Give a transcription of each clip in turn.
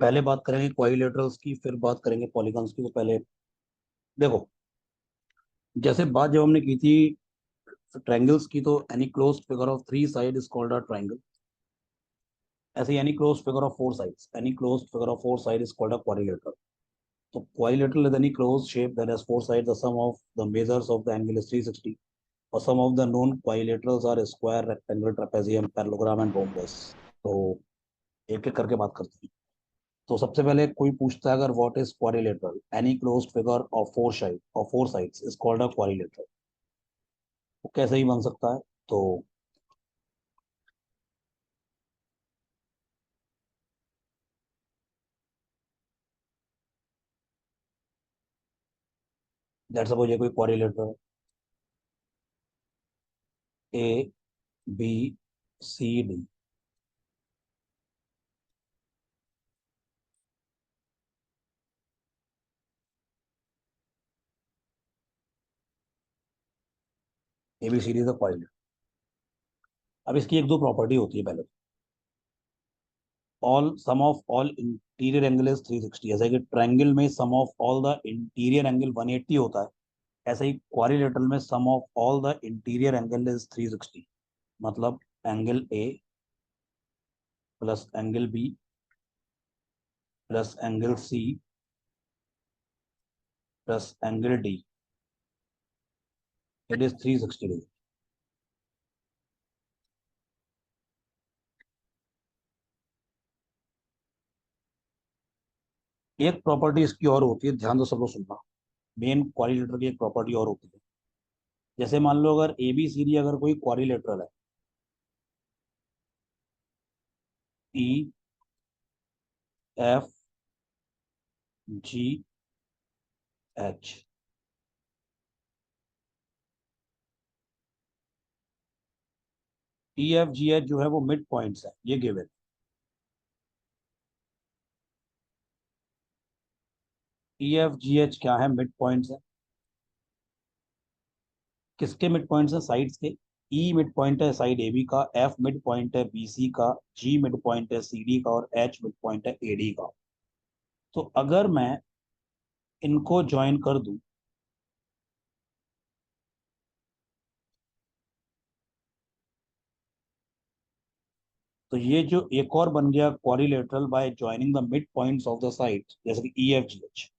पहले बात करेंगे क्वाड्रिलेटरल्स की, फिर बात करेंगे पॉलीगॉन्स की। तो पहले देखो, जैसे बात जब हमने की थी ट्रायंगल्स की, तो any closed figure of three side is called a triangle. ऐसे any closed figure of four sides, any closed figure of four side is called a quadrilateral. तो quadrilateral is any closed shape that has four sides, the sum of the measures of the angle is 360, और sum of the known quadrilaterals are square, rectangle, trapezium, parallelogram and rhombus. तो एक एक करके बात करते हैं। तो सबसे पहले कोई पूछता है अगर what is quadrilateral, any closed figure of four sides is called a quadrilateral. वो कैसे ही बन सकता है? तो लेट्स सपोज ये कोई क्वाड्रिलेटरल है, A B C D. A B C D is a quadrilateral. अब इसकी एक दो प्रॉपर्टी होती है पहले। All sum of all interior angle is 360। जैसे कि ट्रायंगल में sum of all the interior angle 180 होता है, ऐसे ही क्वाड्रिलेटरल में sum of all the interior angle is 360। मतलब angle A plus angle B plus angle C plus angle D, it is 360 degree. एक प्रॉपर्टी इसकी और होती है, ध्यान दो सब लोग सुनना। मेन क्वाड्रिलेटरल की एक प्रॉपर्टी और होती है। जैसे मान लो अगर ए बी सी डी अगर कोई क्वाड्रिलेटरल है, ई एफ जी एच। ई एफ जी एच जो है वो मिड पॉइंट्स है, ये गिवन। ई एफ जी एच क्या है? मिड पॉइंट्स है। किसके मिड पॉइंट्स है? साइड्स के। ई मिड पॉइंट है साइड ए बी का, एफ मिड पॉइंट है बी सी का, जी मिड पॉइंट है सी डी का, और एच मिड पॉइंट है ए डी का। तो अगर मैं इनको ज्वाइन कर दूं, तो ये जो एक और बन गया quadrilateral by joining the mid points of the side, जैसे कि ई एफ जी एच।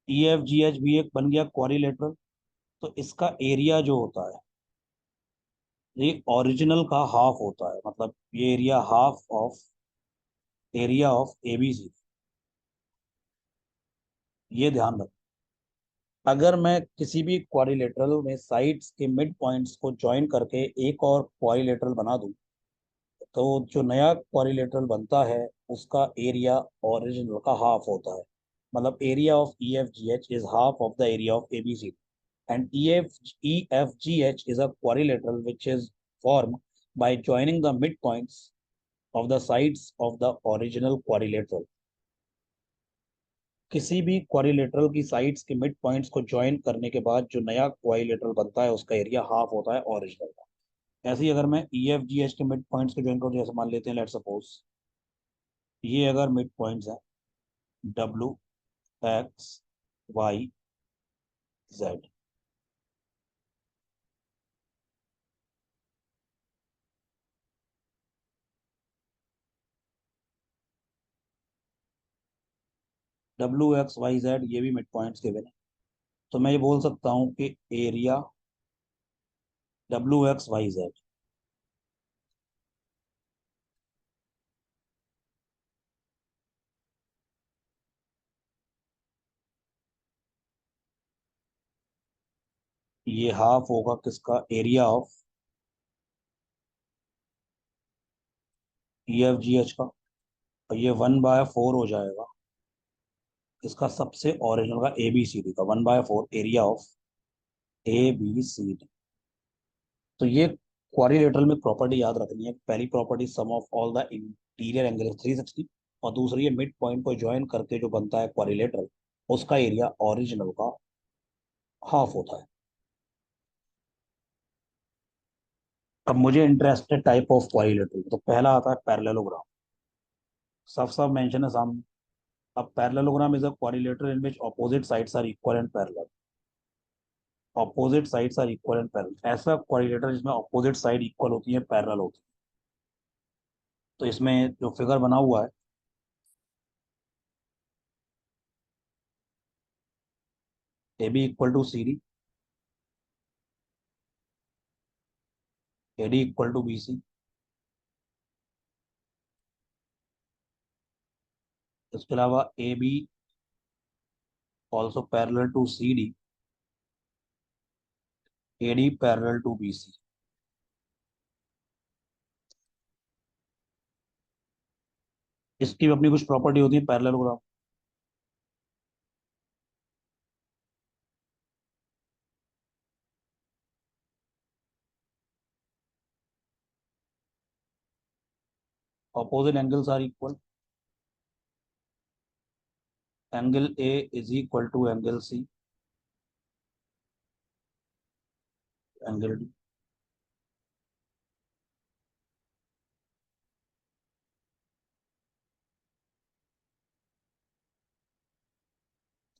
ई एफ जी एच भी एक बन गया क्वाड्रिलेटरल। तो इसका एरिया जो होता है, ये ओरिजिनल का हाफ होता है। मतलब ये area half of area of ABC. ये ध्यान रख। अगर मैं किसी भी क्वाड्रिलेटरल में साइड्स के मिड पॉइंट्स को ज्वाइन करके एक और क्वाड्रिलेटरल बना दूं, तो जो नया क्वाड्रिलेटरल बनता है उसका एरिया ओरिजिनल का हाफ होता है। मतलब area of E F G H is half of the area of A B C. and EFGH is a quadrilateral which is formed by joining the midpoints of the sides of the original quadrilateral। किसी भी quadrilateral की sides के mid points को join करने के बाद जो नया क्वाड्रिलेटरल बनता है उसका एरिया हाफ होता है ओरिजिनल का। ऐसे ही अगर मैं ई एफ जी एच के मिड पॉइंट्स को ज्वाइन करूँ, जैसे मान लेते हैं लेट सपोज ये अगर मिड पॉइंट्स हैं W X Y Z. W X Y Z ये भी मिड पॉइंट्स के बने। तो मैं ये बोल सकता हूँ कि area W X Y Z, ये हाफ होगा किसका? Area of E F G H का। और ये 1/4 हो जाएगा इसका सबसे ओरिजिनल का ए बी सी डी का, 1/4 area of A B C D. तो ये क्वाड्रिलेटरल में प्रॉपर्टी याद रखनी है। पहली property sum of all the interior angle 360, और दूसरी है मिड पॉइंट को ज्वाइन करके जो बनता है क्वाड्रिलेटरल, उसका एरिया ओरिजिनल का हाफ होता है। अब मुझे इंटरेस्ट है टाइप ऑफ क्वाड्रिलेटरल। तो पहला आता है पैरेललोग्राम। साफ साफ मेंशन है सामने। अब parallelogram is a quadrilateral in which opposite sides are equal and parallel. Opposite sides are equal and parallel, ऐसा क्वाड्रिलेटर जिसमें ऑपोजिट साइड इक्वल होती है, पैरेलल होती है। तो इसमें जो फिगर बना हुआ है, A B equal to C D, A D equal to B C, इसके अलावा A B also parallel to C D, A D parallel to B C. इसकी भी अपनी कुछ प्रॉपर्टी होती है parallelogram. Opposite angles are equal, angle A is equal to angle C, angle D.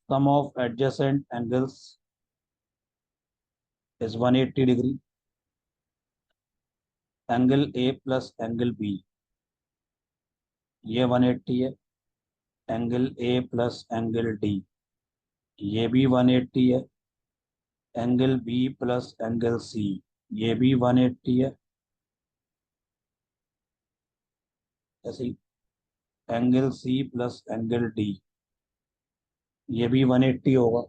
Sum of adjacent angles is 180 degree, angle A plus angle B ये 180 है, angle A plus angle D ये भी 180 है, angle B plus angle C ये भी 180 है, ऐसे ही angle C plus angle D ये भी 180 होगा।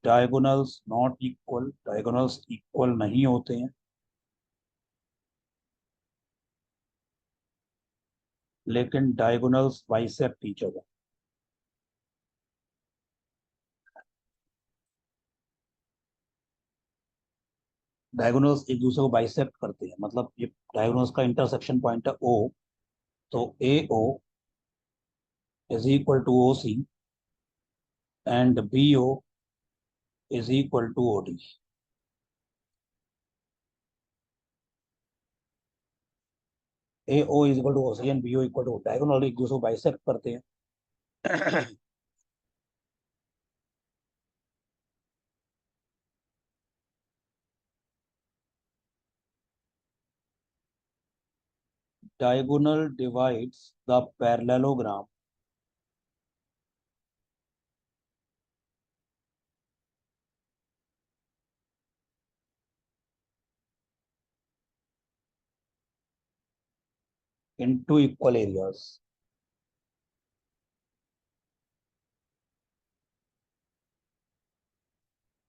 Diagonals not equal, diagonals equal नहीं होते हैं, लेकिन diagonals bisect each other. Diagonals एक दूसरे को बाइसेक्ट करते हैं, मतलब ये डायगोनल्स का इंटरसेक्शन पॉइंट है ओ, तो A O is equal to O C and B O is equal to O D. A O is equal to O C and B O equal to, diagonal एक दूसरे को bisect करते हैं। diagonal divides the parallelogram into equal areas।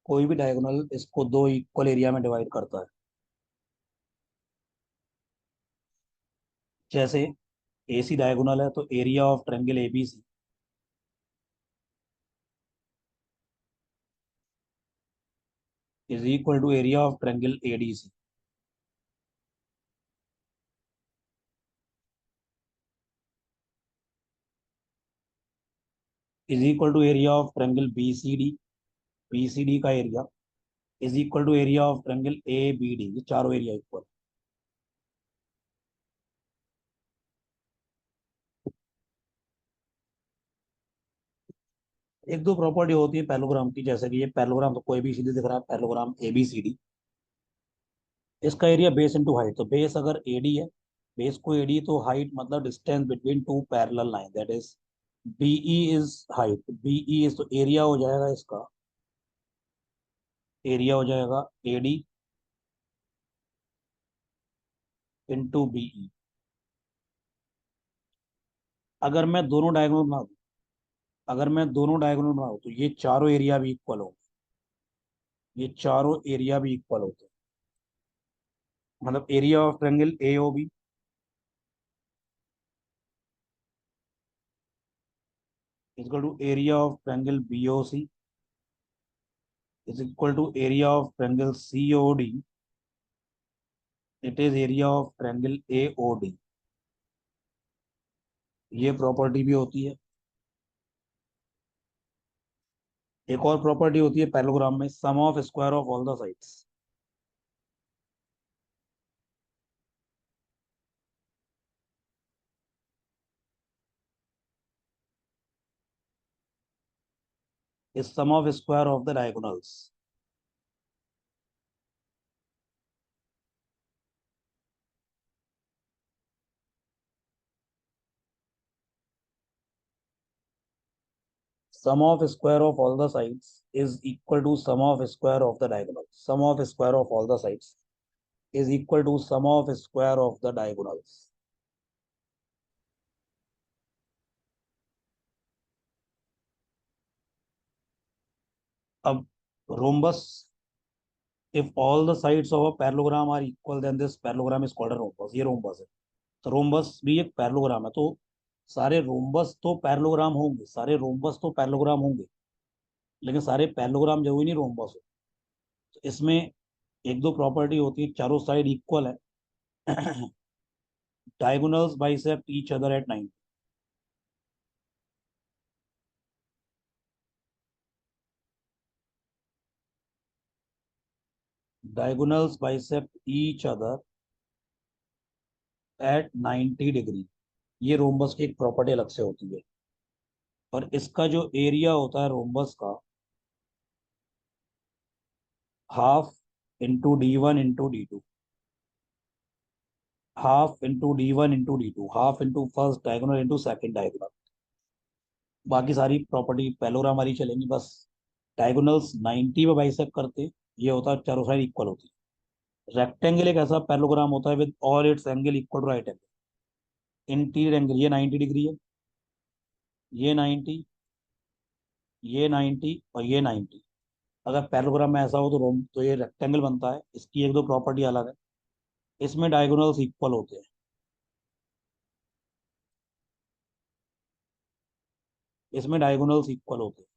कोई भी diagonal इसको दो equal area में डिवाइड करता है। जैसे ए सी डायगोनल है तो area of triangle A B C is equal to area of triangle A D C. Is equal to area of triangle B C D, B C D का area is equal to area of triangle A B D, ये चारों area equal. एक दो property होती है parallelogram की, जैसे कि ये पैरेललोग्राम तो कोई भी सीधे दिख रहा है, parallelogram A B C D, इसका एरिया बेस इनटू हाइट, तो बेस अगर एडी है, बेस को एडी, तो हाइट मतलब distance between two parallel line, that is BE is height, BE is, तो एरिया हो जाएगा इसका, एरिया हो जाएगा एडी इंटू बीई। अगर मैं दोनों डायगोनल बना दूं, अगर मैं दोनों डायगोनल बनाऊं तो ये चारों एरिया भी इक्वल हो, ये चारों एरिया भी इक्वल होते हैं। मतलब area of triangle A O B is equal to area of triangle B O C is equal to area of triangle C O D, it is area of triangle A O D. ये property भी होती है। एक और property होती है parallelogram में, sum of square of all the sides. Is sum of square of the diagonals. Sum of square of all the sides is equal to sum of square of the diagonals. Sum of square of all the sides is equal to sum of square of the diagonals. अब rhombus, if all the sides of a parallelogram are equal, then this parallelogram is called a rhombus. ये rhombus है। तो rhombus भी एक parallelogram है। तो सारे rhombus तो parallelogram होंगे, सारे rhombus तो parallelogram होंगे, लेकिन सारे parallelogram जरूरी नहीं rhombus हो। तो इसमें एक दो प्रॉपर्टी होती है, चारों साइड इक्वल है। diagonals bisect each other at 90। diagonals bisect each other at 90 degree. ये रोम्बस की एक प्रॉपर्टी अलग से होती है। और इसका जो एरिया होता है रोम्बस का, half into D1 into D2, half into D1 into D2, half into first diagonal into second diagonal. बाकी सारी प्रॉपर्टी पैलोग्राम वाली चलेंगी, बस डायगोनल्स 90 में बाइसेक्ट करते, ये होता है चारों साइड इक्वल होती है। रेक्टेंगल एक ऐसा पैलोग्राम होता है with all its angle equal to right angle. Interior angle ये 90 डिग्री है, ये 90, ये 90 और ये 90। अगर पैरेललोग्राम में ऐसा हो तो रोम तो ये रेक्टेंगल बनता है। इसकी एक दो प्रॉपर्टी अलग है, इसमें डायगोनल्स इक्वल होते हैं। इसमें डायगोनल्स इक्वल होते हैं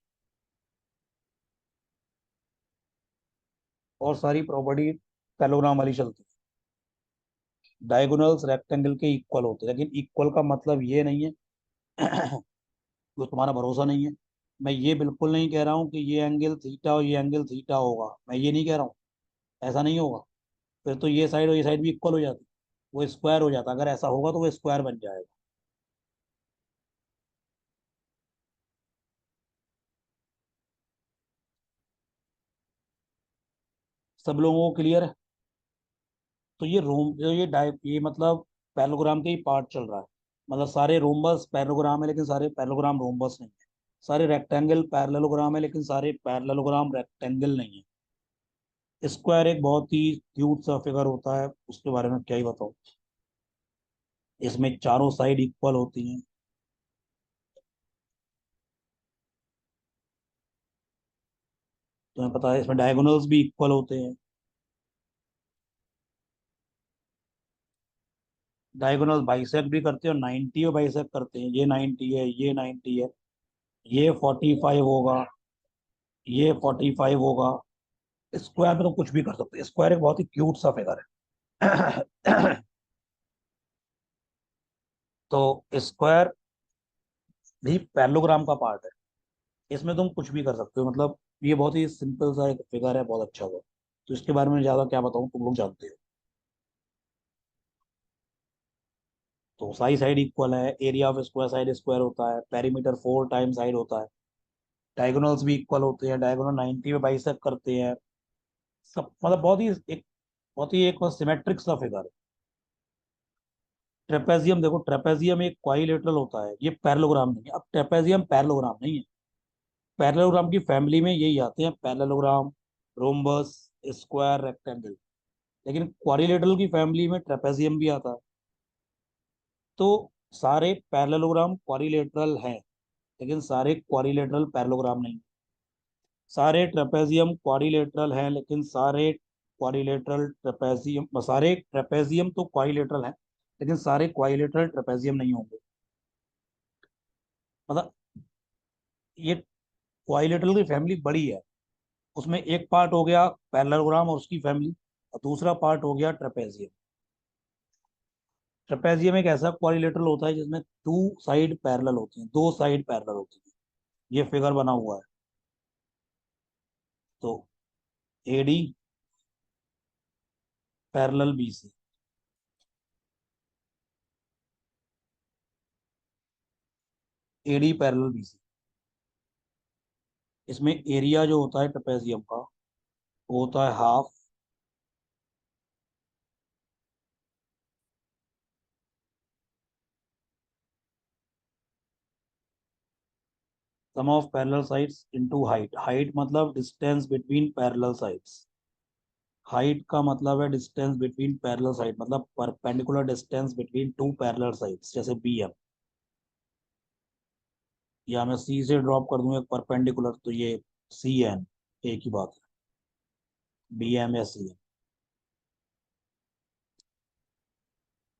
और सारी प्रॉपर्टी पैरेललोग्राम वाली चलती है। डायगोनल्स रेक्टेंगल के इक्वल होते हैं, लेकिन इक्वल का मतलब ये नहीं है वो तुम्हारा भरोसा नहीं है। मैं ये बिल्कुल नहीं कह रहा हूँ कि ये एंगल थीटा और ये एंगल थीटा होगा, मैं ये नहीं कह रहा हूँ। ऐसा नहीं होगा, फिर तो ये साइड और ये साइड भी इक्वल हो जाती, वो स्क्वायर हो जाता। अगर ऐसा होगा तो वो स्क्वायर बन जाएगा। सब लोगों को क्लियर है? तो ये रोम जो ये मतलब पैरेललोग्राम के ही पार्ट चल रहा है। मतलब सारे रोम्बस पैरेललोग्राम है लेकिन सारे पैरेललोग्राम रोम्बस नहीं है। सारे रेक्टेंगल पैरेललोग्राम है लेकिन सारे पैरेललोग्राम रेक्टेंगल नहीं है। स्क्वायर एक बहुत ही क्यूट सा फिगर होता है, उसके बारे में क्या ही बताऊं। इसमें चारों साइड इक्वल होती हैं। तुम्हें पता है इसमें डायगोनल्स भी इक्वल होते हैं। डायगोनल बाइसेक्ट भी करते हैं और 90 और बाइसेक्ट करते हैं। ये 90 है, ये 90 है, ये 45 होगा, ये 45 होगा। स्क्वायर में तो कुछ भी कर सकते हैं। स्क्वायर एक बहुत ही क्यूट सा फिगर है। तो स्क्वायर भी पैरेललोग्राम का पार्ट है। इसमें तुम कुछ भी कर सकते हो। मतलब ये बहुत ही सिंपल सा एक फिगर है, बहुत अच्छा सा। तो इसके बारे में ज्यादा क्या बताऊं, तुम लोग जानते हो। तो सारी साइड इक्वल है, area of square side square होता है, पेरीमीटर 4 टाइम साइड होता है, डायगोनल्स भी इक्वल होते हैं, डायगोनल 90 में बाइसेक्ट करते हैं। सब मतलब बहुत ही एक सिमेट्रिक सा फिगर है। ट्रेपेजियम देखो, ट्रेपेजियम एक क्वाइलेटरल होता है, ये पैरेललोग्राम नहीं है। अब ट्रेपेजियम पैरेललोग्राम नहीं है। पैरेललोग्राम की फैमिली में यही आते हैं, पैरेललोग्राम, रोम्बस, स्क्वायर, रेक्टेंगल। लेकिन क्वाड्रिलेटरल की फैमिली में ट्रेपेजियम भी आता है। तो सारे पैरेललोग्राम क्वाड्रिलेटरल हैं, लेकिन सारे क्वाड्रिलेटरल पैरेललोग्राम नहीं। सारे ट्रेपेजियम क्वाड्रिलेटरल हैं, लेकिन सारे ट्रेपेजियम तो क्वाड्रिलेटरल हैं, लेकिन सारे क्वाड्रिलेटरल ट्रेपेजियम नहीं होंगे। मतलब ये क्वाड्रिलेटरल की फैमिली बड़ी है। उसमें एक पार्ट हो गया पैरेललोग्राम और उसकी फैमिली, और दूसरा पार्ट हो गया ट्रेपेजियम। ट्रेपेजियम एक ऐसा क्वाड्रिलेटरल होता है जिसमें टू साइड पैरेलल होती हैं, दो साइड पैरेलल होती है। ये फिगर बना हुआ है। तो A D parallel B C, A D parallel B C, इसमें एरिया जो होता है ट्रेपेजियम का वो होता है half sum of parallel sides into height. Height मतलब distance between parallel sides. Height का मतलब है डिस्टेंस बिटवीन पैरेलल साइड, मतलब perpendicular distance between two parallel sides, जैसे बी एम। या मैं सी से ड्रॉप कर दूं एक परपेंडिकुलर, तो ये सी एन, एक ही बात है, बी एम या सी एन।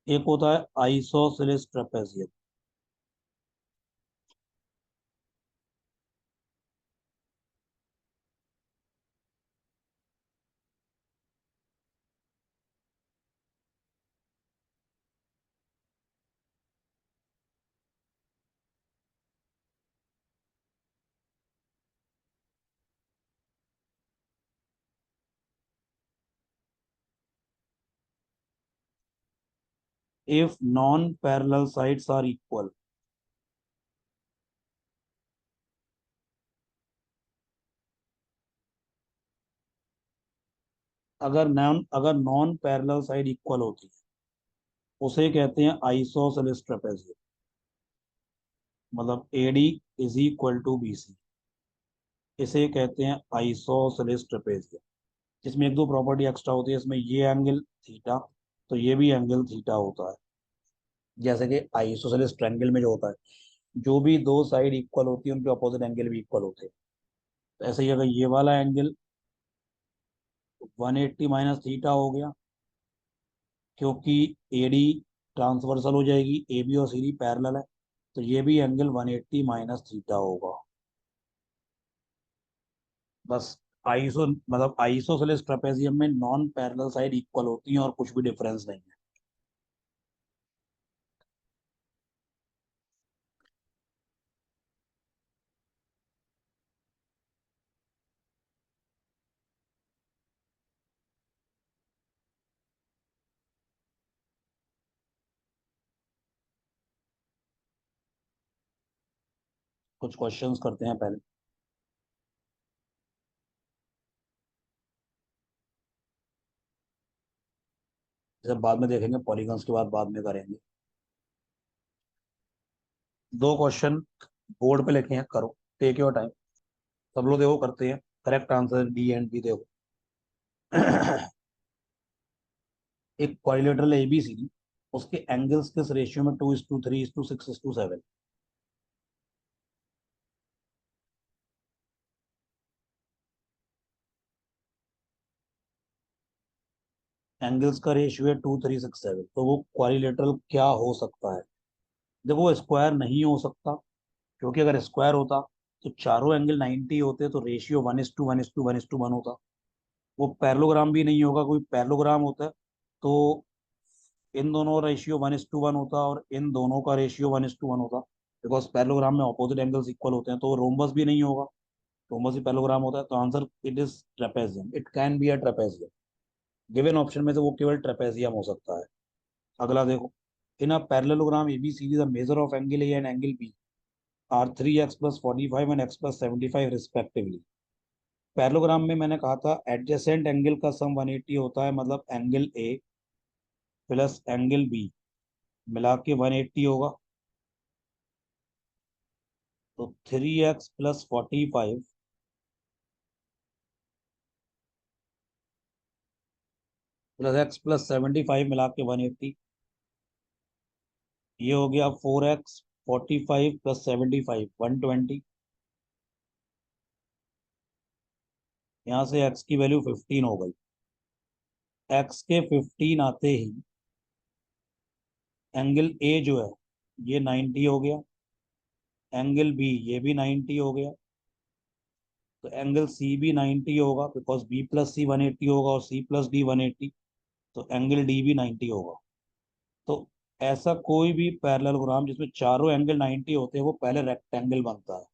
एक होता है isosceles trapezium. If non parallel sides are equal, अगर नॉन पैरेलल साइड इक्वल होती है उसे कहते हैं आइसोसेलेस ट्रेपेजियम। मतलब AD is equal to B C, इसे कहते हैं आइसोसेलेस ट्रेपेजियम। इसमें एक दो प्रॉपर्टी एक्स्ट्रा होती है, इसमें ये एंगल थीटा, तो ये भी एंगल थीटा होता है। जैसे कि आइसोसेलेस ट्रायंगल में जो होता है, जो भी दो साइड इक्वल होती है उनके अपोजिट एंगल भी इक्वल होते हैं। तो ऐसे ही अगर ये वाला एंगल 180 माइनस थीटा हो गया, क्योंकि एडी ट्रांसवर्सल हो जाएगी, ए बी और सी डी पैरेलल है, तो ये भी एंगल 180 माइनस थीटा होगा। बस मतलब आइसोसेलेस ट्रेपेजियम में नॉन पैरेलल साइड इक्वल होती हैं और कुछ भी डिफरेंस नहीं है। कुछ क्वेश्चंस करते हैं पहले, जब बाद में देखेंगे पॉलीगॉन्स के बाद में करेंगे। दो क्वेश्चन बोर्ड पे लिखे हैं, करो, टेक योर टाइम। सब लोग देखो करते हैं, correct answer D and B देखो। एक क्वाड्रिलेटरल एबीसी, उसके एंगल्स किस रेशियो में 2:3 6:7? एंगल्स का रेशियो है 2:3 6:7, तो वो क्वाड्रिलेटरल क्या हो सकता है? देखो वो स्क्वायर नहीं हो सकता, क्योंकि अगर स्क्वायर होता तो चारों एंगल 90 होते, तो रेशियो 1:1:1:1 होता। वो पैरेललोग्राम भी नहीं होगा, कोई पैरेललोग्राम होता है तो इन दोनों रेशियो 1:1 होता और इन दोनों का रेशियो 1:1 होता, बिकॉज पैरेललोग्राम में ऑपोजिट एंगल्स इक्वल होते हैं। तो रोम्बस भी नहीं होगा, रोम्बस भी पैरेललोग्राम होता है। तो answer it is trapezium, it can be a trapezium. Given option में से वो केवल ट्रेपेजियम हो सकता है। अगला देखो, in a parallelogram A B C the measure of angle A and angle B are 3x + 45 and x + 75 respectively. Parallelogram में मैंने कहा था एडजेसेंट एंगल का सम 180 होता है, मतलब angle A plus angle B मिला के 180 होगा। तो 3x + 45 प्लस x + 75 मिला के 180, ये हो गया 4x 45 + 75 120। यहाँ से x की वैल्यू 15 हो गई। x के 15 आते ही एंगल ए जो है ये 90 हो गया, एंगल बी ये भी 90 हो गया, तो एंगल सी भी 90 होगा, बिकॉज बी प्लस सी 180 होगा और सी प्लस डी 180, तो एंगल डी भी 90 होगा। तो ऐसा कोई भी पैरेललोग्राम जिसमें चारों एंगल 90 होते हैं वो पहले रेक्टेंगल बनता है।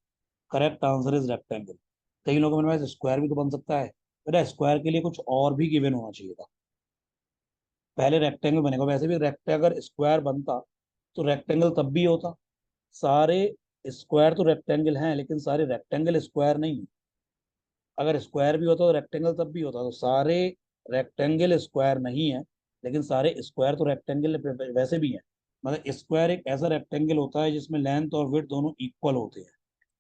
Correct answer is rectangle. कई लोगों के पास स्क्वायर भी तो बन सकता है, बेटा स्क्वायर के लिए कुछ और भी गिवन होना चाहिए था। पहले रेक्टेंगल बनेगा, वैसे भी रेक्टेंगल स्क्वायर बनता तो रेक्टेंगल तब भी होता। सारे स्क्वायर तो रेक्टेंगल हैं, लेकिन सारे रेक्टेंगल स्क्वायर नहीं है। अगर स्क्वायर भी होता तो रेक्टेंगल तब भी होता, तो सारे रेक्टेंगल स्क्वायर नहीं है, लेकिन सारे स्क्वायर तो रेक्टेंगल वैसे भी हैं। मतलब स्क्वायर एक ऐसा रेक्टेंगल होता है जिसमें लेंथ और विड्थ दोनों इक्वल होते हैं।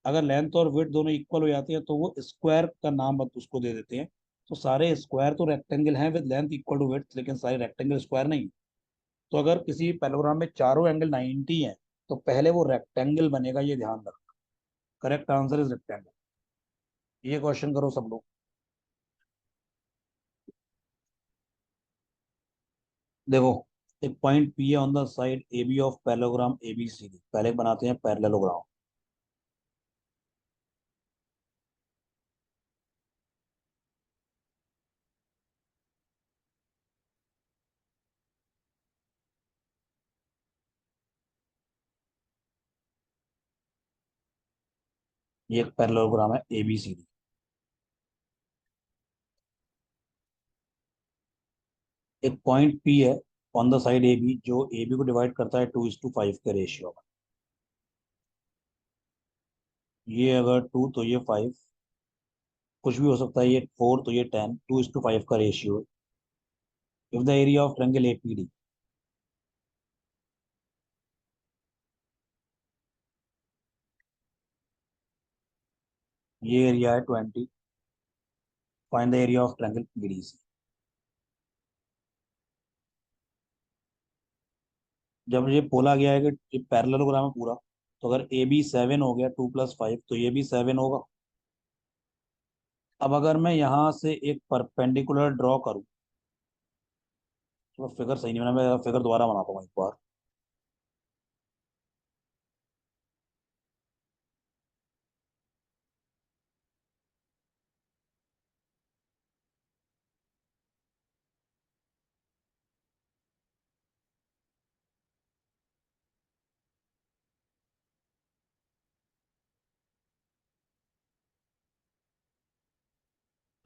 अगर लेंथ और विड्थ दोनों इक्वल हो जाती है तो वो स्क्वायर का नाम बस उसको दे देते हैं। तो सारे स्क्वायर तो रेक्टेंगल हैं with length equal to width, लेकिन सारे रेक्टेंगल स्क्वायर नहीं। तो अगर किसी पैराग्राम में चारों एंगल 90 है तो पहले वो रेक्टेंगल बनेगा, ये ध्यान रखना। Correct answer is rectangle. ये क्वेश्चन करो सब लोग। देखो, एक पॉइंट पी है on the side A B of parallelogram A B C D. पहले बनाते हैं पैरेललोग्राम। ये एक पैरेललोग्राम है ए बी सी डी। एक पॉइंट पी है on the side A B जो ए बी को डिवाइड करता है 2:5 के रेशियो में। ये अगर 2 तो ये 5, कुछ भी हो सकता है, ये 4 तो ये 10, 2:5 का ratio. If the area of triangle A P D. ये एरिया है 20। Find the area of triangle P D C. जब ये बोला गया है कि ये पैरेललोग्राम है पूरा, तो अगर ए बी 7 हो गया 2 + 5, तो ये भी 7 होगा। अब अगर मैं यहाँ से एक परपेंडिकुलर ड्रॉ करूँ, तो फिगर सही नहीं बना, मैं फिगर दोबारा बनाता हूँ एक बार।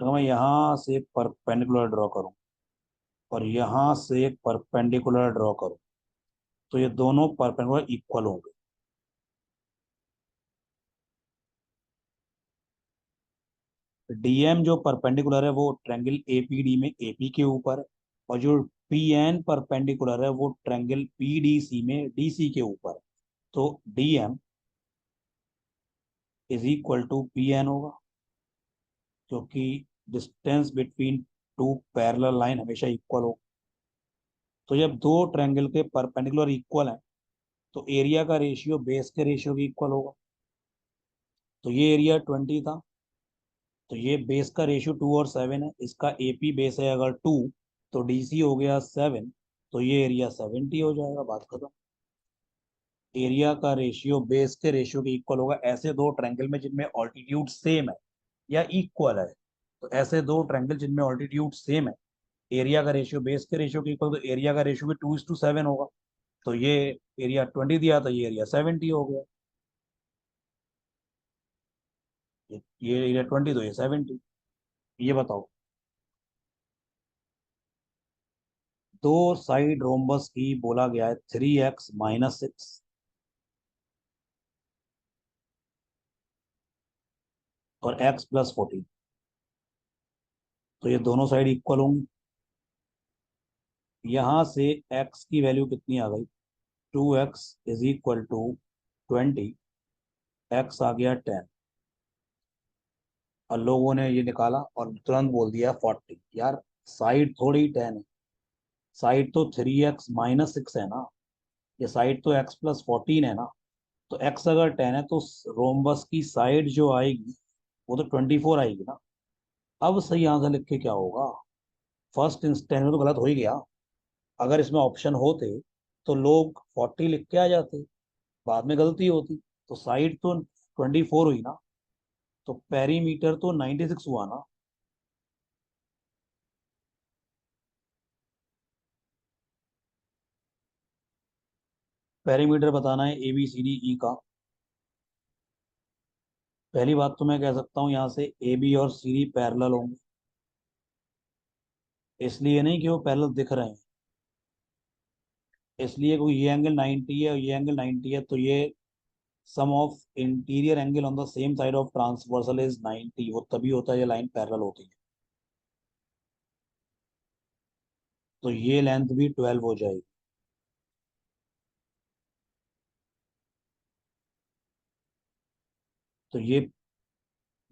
तो मैं यहाँ से एक परपेंडिकुलर ड्रॉ करूँ और यहाँ से एक परपेंडिकुलर ड्रॉ करूँ, तो ये दोनों परपेंडिकुलर इक्वल होंगे। डीएम जो परपेंडिकुलर है वो ट्रायंगल एपीडी में एपी के ऊपर है, और जो पीएन परपेंडिकुलर है वो ट्रायंगल पीडीसी में डीसी के ऊपर है। तो DM is equal to PN होगा, क्योंकि distance between two parallel line हमेशा इक्वल हो। तो जब दो ट्रायंगल के परपेंडिकुलर इक्वल हैं तो एरिया का रेशियो बेस के रेशियो के इक्वल होगा। तो ये एरिया 20 था, तो ये बेस का रेशियो 2 और 7 है। इसका एपी बेस है अगर 2, तो डीसी हो गया 7, तो ये एरिया 70 हो जाएगा। बात खत्म। एरिया का रेशियो बेस के रेशियो के इक्वल होगा ऐसे दो ट्रायंगल में जिनमें ऑल्टीट्यूड सेम है या इक्वल है। तो ऐसे दो ट्रायंगल जिनमें ऑल्टीट्यूड सेम है, एरिया का रेशियो बेस के रेशियो के इक्वल, तो एरिया का रेशियो भी 2:7 होगा। तो ये एरिया 20 दिया तो ये एरिया 70 हो गया। ये एरिया 20 तो ये 70। ये बताओ, दो साइड रोम्बस की बोला गया है 3x - 6 और x + 14। तो ये दोनों साइड इक्वल होंगी। यहां से x की वैल्यू कितनी आ गई? 2x = 20। x आ गया 10, और लोगों ने ये निकाला और तुरंत बोल दिया 40। यार साइड थोड़ी 10 है, साइड तो 3x - 6 है ना। ये साइड तो x + 14 है ना। तो x अगर 10 है तो रोम्बस की साइड जो आएगी वो तो 24 आएगी ना। अब सही आंसर लिख के क्या होगा? फर्स्ट इंस्टेंट में तो गलत हो ही गया। अगर इसमें ऑप्शन होते तो लोग 40 लिख के आ जाते, बाद में गलती होती। तो साइड तो 24 हुई ना, तो पेरीमीटर तो 96 हुआ ना। पेरीमीटर बताना है A B C D E का। पहली बात तो मैं कह सकता हूँ यहाँ से ए बी और सी डी पैरेलल होंगे, इसलिए नहीं कि वो पैरेलल दिख रहे हैं, इसलिए कोई ये एंगल 90 है और ये एंगल 90 है, तो ये sum of interior angle on the same side of transversal is 90, वो तभी होता है ये लाइन पैरेलल होती है। तो ये लेंथ भी 12 हो जाएगी। तो ये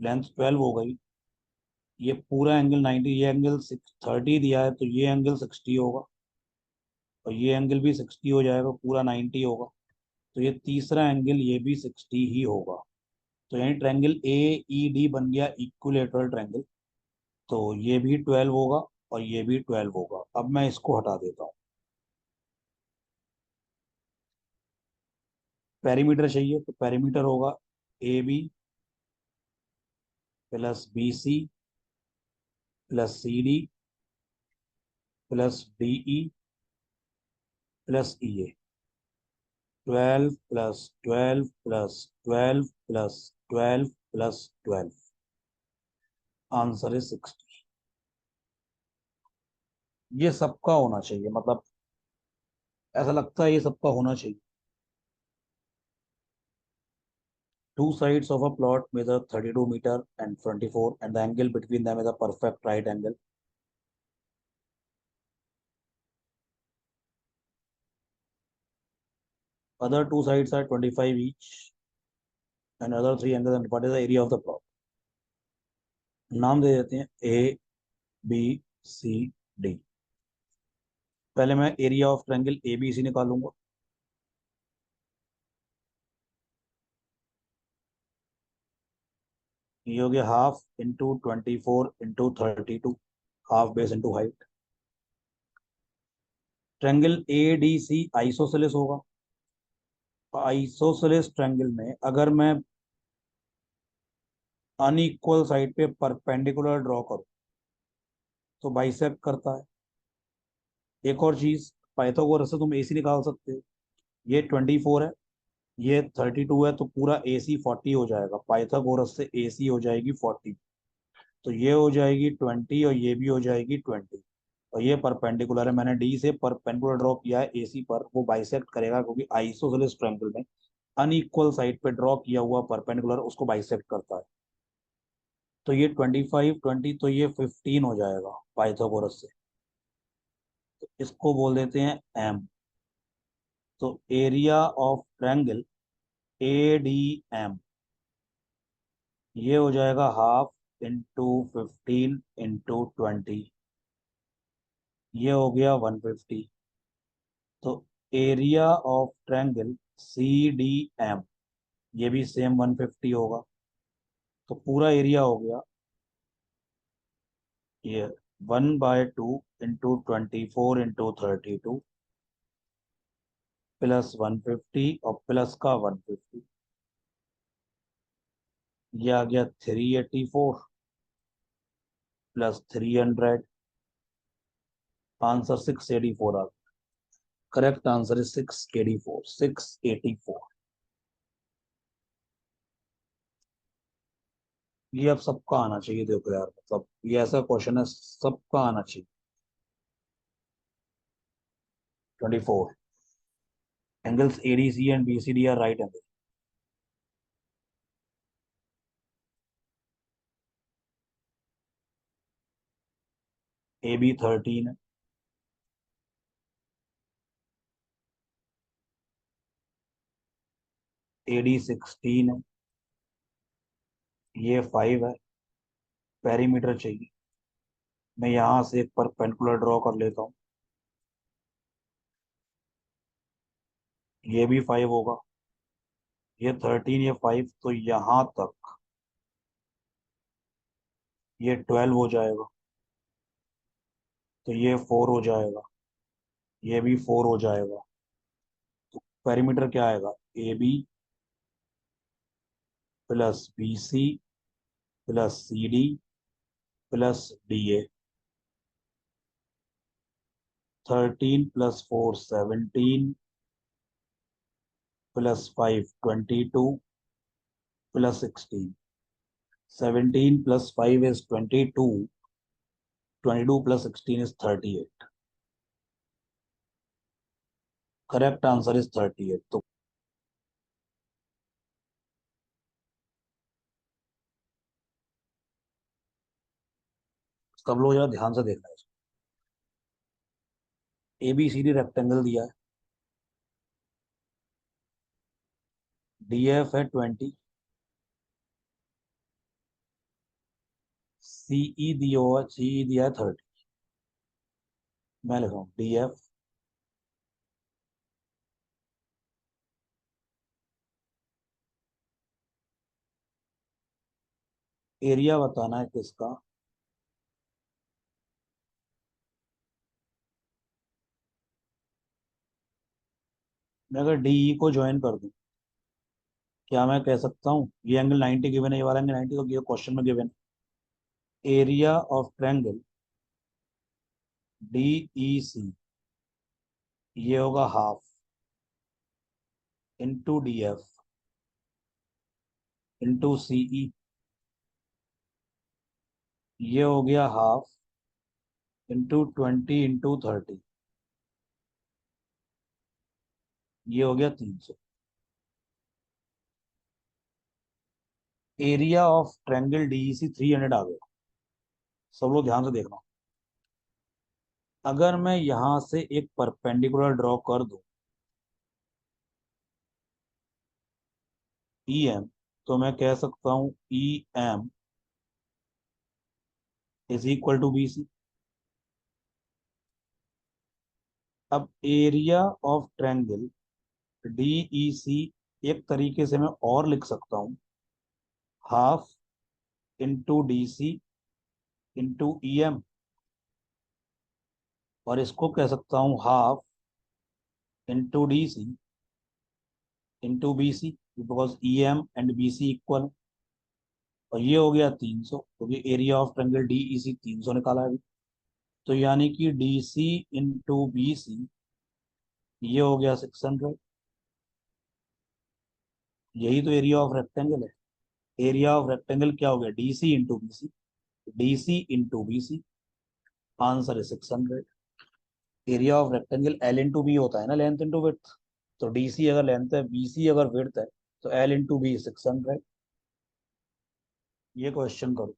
लेंथ 12 हो गई, ये पूरा एंगल 90, ये एंगल 30 दिया है, तो ये एंगल 60 होगा, और ये एंगल भी 60 हो जाएगा, पूरा 90 होगा। तो ये तीसरा एंगल ये भी 60 ही होगा। तो यानी ट्रायंगल ए ई डी बन गया इक्विलेटरल ट्रायंगल। तो ये भी 12 होगा और ये भी 12 होगा। अब मैं इसको हटा देता हूँ। पेरीमीटर चाहिए, तो पेरीमीटर होगा A B plus B C plus C D plus D E plus E A. 12 plus 12 plus 12 plus 12 plus 12, answer is 60। ये सबका होना चाहिए, मतलब ऐसा लगता है ये सबका होना चाहिए। Two sides of a plot measure 32 meter and 24, and the angle between them is a perfect right angle. Other two sides are 25 each, and other three angles. And what is the area of the plot? नाम दे देते हैं ए B C D. पहले मैं area of triangle A B C निकालूंगा। ये हो गया half into 24 into 32, half base into height. Triangle A D C isosceles होगा। आइसोसेलेस ट्रायंगल में अगर मैं अनइक्वल साइड पे परपेंडिकुलर ड्रॉ करूं तो बाइसेक्ट करता है। एक और चीज, पाइथागोरस से तुम एसी निकाल सकते हो। ये 24 है, ये 32 है, तो पूरा एसी 40 हो जाएगा। पाइथागोरस से एसी हो जाएगी 40, तो ये हो जाएगी 20 और ये भी हो जाएगी 20। और ये परपेंडिकुलर है, मैंने डी से परपेंडिकुलर ड्रॉ किया है एसी पर, वो बाइसेक्ट करेगा, क्योंकि आइसोसेलेस ट्रायंगल में अनइक्वल साइड पे ड्रॉ किया हुआ परपेंडिकुलर उसको बाइसेक्ट करता है। तो ये 25 20, तो ये 15 हो जाएगा पाइथागोरस से। तो इसको बोल देते हैं एम। तो area of triangle A D M, ये हो जाएगा हाफ इंटू 15 इंटू 20, ये हो गया 150। तो area of triangle C D M, ये भी सेम 150 होगा। तो पूरा एरिया हो गया ये 1/2 इंटू 24 इंटू 32 प्लस 150 और प्लस का 150, ये आ गया 384 प्लस 300, आंसर 684 आ गया। Correct answer is 684, 684। ये अब सबका आना चाहिए, देखो यार, मतलब ये ऐसा क्वेश्चन है सबका आना चाहिए। 24 angles ADC and BCD are right angle. A B 13 है, ए डी 16 है, ये 5 है। पेरीमीटर चाहिए, मैं यहाँ से एक परपेंडिकुलर ड्रॉ कर लेता हूँ, ये भी 5 होगा। ये 13, ये 5, तो यहाँ तक ये 12 हो जाएगा, तो ये 4 हो जाएगा, ये भी 4 हो जाएगा। तो पेरीमीटर क्या आएगा, A B plus B C plus C D plus D A. 13 plus 4 17 plus 5 22 plus 16, 17 plus 5 is 22. 22 plus 16 is 38. Correct answer is 38. तो सब लोग जरा ध्यान से देखना है. A B C D rectangle दिया है. डी एफ है 20. सीई दिया हुआ, सीई दिया है 30. मैं लिख रहा हूँ डी एफ. एरिया बताना है किसका. मैं अगर डी को ज्वाइन कर दूं, क्या मैं कह सकता हूँ ये एंगल 90 गिवन है, ये वाला एंगल 90, तो ये क्वेश्चन में गिवन है. Area of triangle D E C, ये होगा half into D F into C E, ये हो गया हाफ इंटू 20 इंटू 30, ये हो गया 300. एरिया ऑफ ट्रायंगल डीईसी 300 आ गया. सब लोग ध्यान से देखना. अगर मैं यहां से एक परपेंडिकुलर ड्रॉ कर दूं ई एम, तो मैं कह सकता हूं E M is equal to B C. अब area of triangle DE C एक तरीके से मैं और लिख सकता हूं, half into D C into E M, और इसको कह सकता हूं half into D C into B C, because E M and B C equal. और ये हो गया 300, क्योंकि area of triangle DE C 300 निकाला है अभी. तो यानी कि D C into B C, ये हो गया 600. यही तो एरिया ऑफ रेक्टेंगल है. एरिया ऑफ रेक्टेंगल क्या हो गया, D C into B C. D C into B C, answer है 600. Area of rectangle L into B होता है ना, लेंथ इंटू विड्थ. तो डी सी अगर लेंथ है, बी सी अगर विड्थ है, तो एल इंटू बी 600. ये क्वेश्चन करो.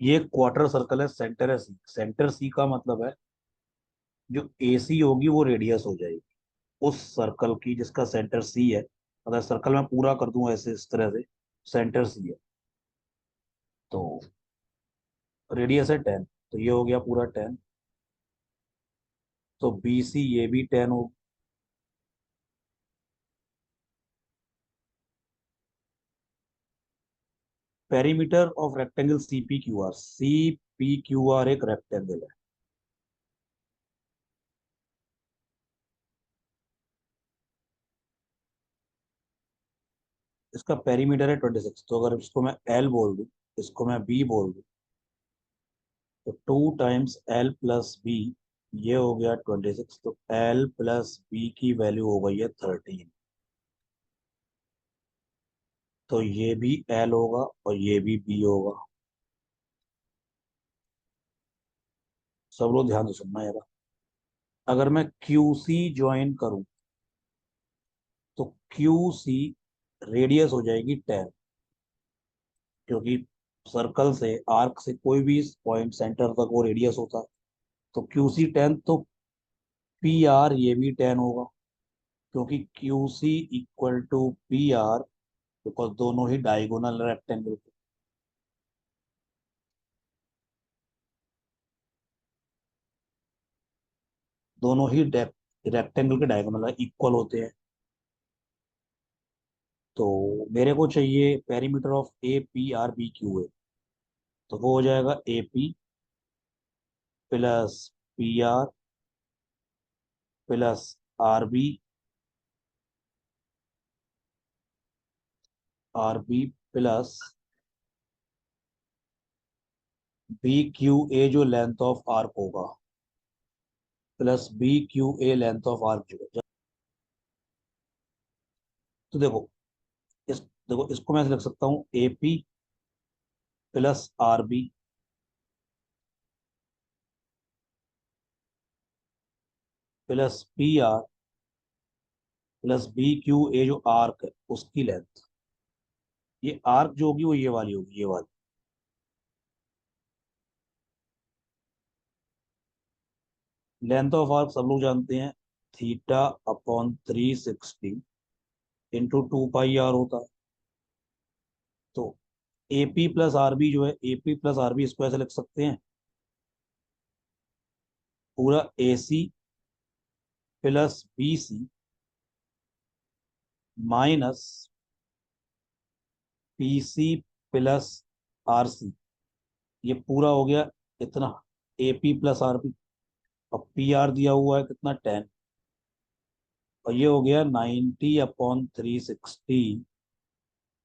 ये क्वार्टर सर्कल है, सेंटर है सी. सेंटर सी का मतलब है जो ए सी होगी वो रेडियस हो जाएगी उस सर्कल की जिसका सेंटर सी है. अगर सर्कल मैं पूरा कर दूं ऐसे इस तरह से, सेंटर सी है, तो रेडियस है 10, तो ये हो गया पूरा 10. तो बी सी ये भी 10 हो. Perimeter of rectangle C P Q R. C P Q R एक रेक्टेंगल है. इसका पेरीमीटर है 26. तो अगर इसको मैं एल बोल दूं, इसको मैं बी बोल दूं, तो 2 टाइम्स एल प्लस बी, ये हो गया 26. तो एल प्लस बी की वैल्यू हो गई है 13. तो ये भी एल होगा और ये भी बी होगा. सब लोग ध्यान से सुनना यार. अगर मैं क्यू सी ज्वाइन करूं, तो क्यू सी रेडियस हो जाएगी 10, क्योंकि सर्कल से, आर्क से कोई भी पॉइंट सेंटर तक वो रेडियस होता है. तो क्यू सी 10, तो पी आर ये भी 10 होगा, क्योंकि Q C equal to P R, because दोनों ही डायगोनल रेक्टेंगल. दोनों ही रेक्टेंगल के डायगोनल इक्वल होते हैं. तो मेरे को चाहिए perimeter of A P R B Q A. तो वो हो जाएगा A P plus P R plus R B plus B Q A जो लेंथ ऑफ आर्क होगा, plus B Q A length of arc जो है. तो देखो, देखो इसको मैं ऐसे लिख सकता हूँ, AP plus RB plus PR plus BQ, ये जो आर्क है उसकी लेंथ, ये आर्क जो होगी वो ये वाली होगी, ये वाली। लेंथ ऑफ आर्क सब लोग जानते हैं, θ/360 × 2πr होता है। तो AP प्लस RB जो है, AP प्लस RB इसको ऐसे लिख सकते हैं, पूरा AC plus BC minus PC plus RC, ये पूरा हो गया इतना, AP प्लस RB। और PR दिया हुआ है कितना, 10, और ये हो गया 90/360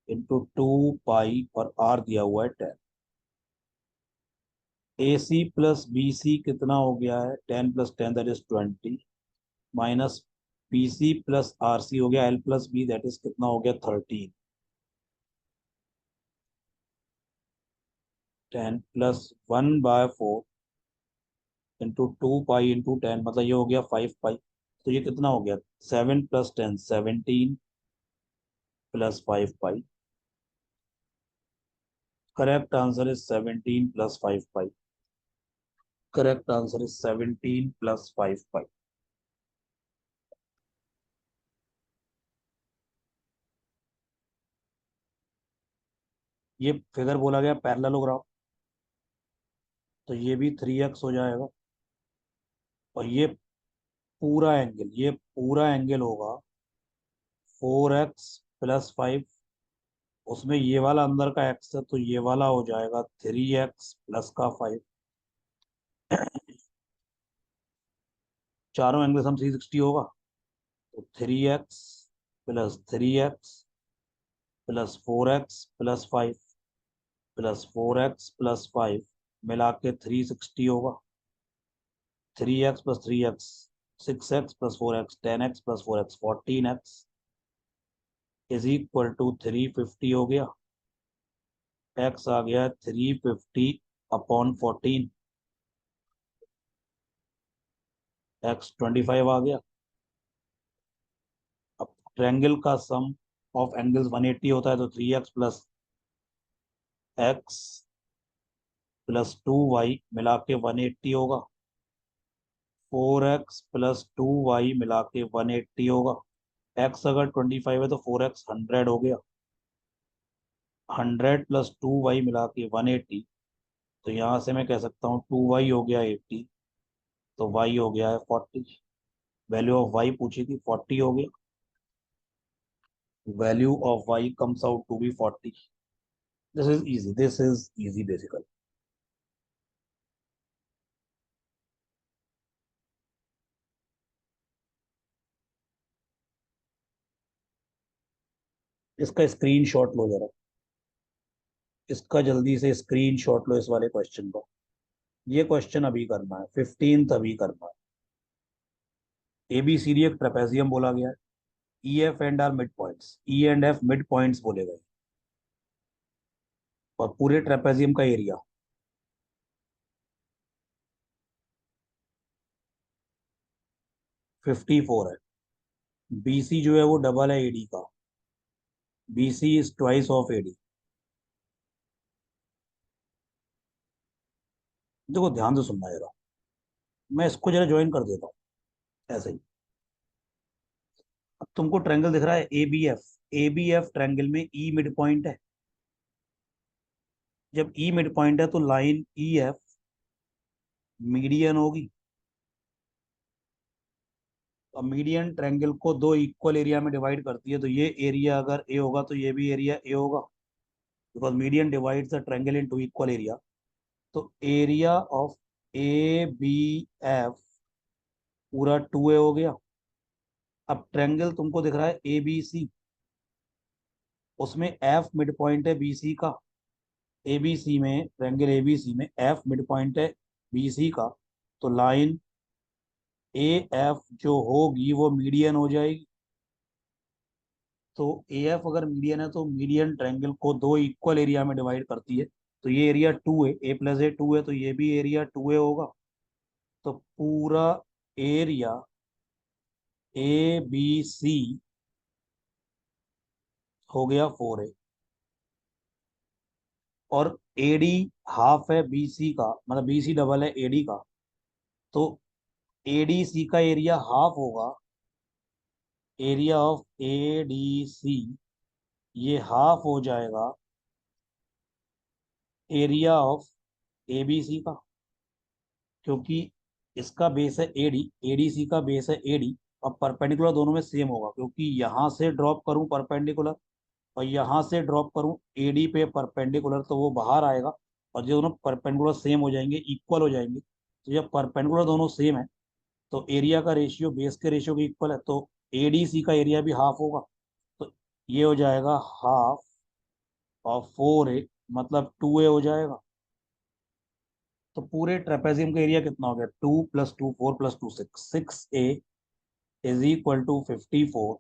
× 2π, और R दिया हुआ है 10। AC प्लस BC कितना हो गया है, 10 + 10 that is 20, minus PC plus RC हो गया L+B दैट इज कितना हो गया, 13। 10 + 1/4 × 2π × 10, मतलब ये हो गया 5π। तो ये कितना हो गया, 7 + 10 17 plus 5π। Correct answer is 17 + 5π। Correct answer is 17 + 5π। ये फिगर बोला गया पैरेललोग्राम, तो ये भी 3x हो जाएगा। और ये पूरा एंगल होगा 4x + 5, उसमें ये वाला अंदर का x है तो ये वाला हो जाएगा 3x + 5। चारों एंगल सम 360 होगा, तो 3x + 3x + 4x + 5 +4x + 5 मिला के 360 होगा। 3x + 3x 6x + 4x 10x + 4x 14x is equal to 350 हो गया। x आ गया 350/14, x 25 आ गया। अब ट्रायंगल का सम ऑफ एंगल्स 180 होता है, तो 3x + x + 2y मिला के 180 होगा। 4x + 2y मिला के 180 होगा। x अगर 25 है तो 4x 100 हो गया। 100 + 2y मिला के 180, तो यहाँ से मैं कह सकता हूँ 2y हो गया 80, तो y हो गया है 40। वैल्यू ऑफ y पूछी थी, 40 हो गया। Value of y comes out to be 40। This is easy basically. इसका स्क्रीनशॉट लो जरा, इसका जल्दी से स्क्रीनशॉट लो इस वाले क्वेश्चन का। ये क्वेश्चन अभी करना है, 15th अभी करना है। ABCD एक ट्रेपेजियम बोला गया है। EF and are mid points, E and F mid points बोले गए, और पूरे ट्रेपेजियम का एरिया 54 है। BC जो है वो डबल है AD का, BC is twice of AD। देखो ध्यान से सुनना जरा, मैं इसको जरा ज्वाइन कर देता हूँ ऐसे ही। अब तुमको ट्रायंगल दिख रहा है ABF ट्रायंगल में E मिड पॉइंट है। जब E मिड पॉइंट है तो लाइन EF मीडियन होगी। और मीडियन ट्रायंगल को दो इक्वल एरिया में डिवाइड करती है, तो ये एरिया अगर A होगा तो ये भी एरिया A होगा, because median divides the triangle into equal area. तो एरिया ऑफ ABF पूरा 2A हो गया। अब ट्रायंगल तुमको दिख रहा है ABC, उसमें F मिड पॉइंट है BC का। ABC में, ट्रायंगल ABC में F मिड पॉइंट है BC का, तो लाइन AF जो होगी वो मीडियन हो जाएगी। तो ए एफ अगर मीडियन है तो मीडियन ट्रायंगल को दो इक्वल एरिया में डिवाइड करती है। तो ये एरिया टू है, ए प्लस ए टू है, तो ये भी एरिया टू ए होगा। तो पूरा एरिया ए बी सी हो गया फोर ए। और एडी हाफ है बी सी का, मतलब बी सी डबल है एडी का। तो एडी सी का एरिया हाफ होगा, area of A D C ये हाफ हो जाएगा area of A B C का, क्योंकि इसका बेस है एडी, एडीसी का बेस है एडी। अब परपेंडिकुलर दोनों में सेम होगा, क्योंकि यहाँ से ड्रॉप करूं परपेंडिकुलर और यहाँ से ड्रॉप करूं एडी पे परपेंडिकुलर, तो वो बाहर आएगा। और जो दोनों परपेंडिकुलर सेम हो जाएंगे, इक्वल हो जाएंगे, तो जब परपेंडिकुलर दोनों सेम है तो एरिया का रेशियो बेस के रेशियो के इक्वल है, तो एडीसी का एरिया भी हाफ होगा। तो ये हो जाएगा हाफ ऑफ फोर ए, मतलब टू ए हो जाएगा। तो पूरे ट्रेपेजियम का एरिया कितना हो गया, two plus two four plus two six, six A is equal to 54।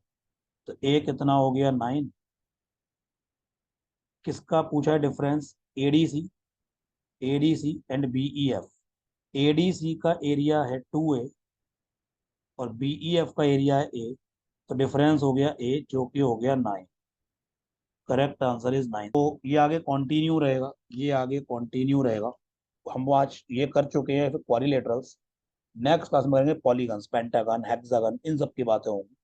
तो ए कितना हो गया, नाइन। किसका पूछा है difference, ADC, ADC and BE F. ADC का एरिया है टू ए और बीई एफ का एरिया है ए, तो डिफरेंस हो गया ए, जो कि हो गया nine. Correct answer is nine. तो ये आगे कंटिन्यू रहेगा, ये आगे कंटिन्यू रहेगा। हम आज ये कर चुके हैं क्वाड्रिलेटरल्स। नेक्स्ट क्लास में करेंगे पॉलीगन्स, पेंटागन, हेक्सागन, इन सब की बातें होंगी।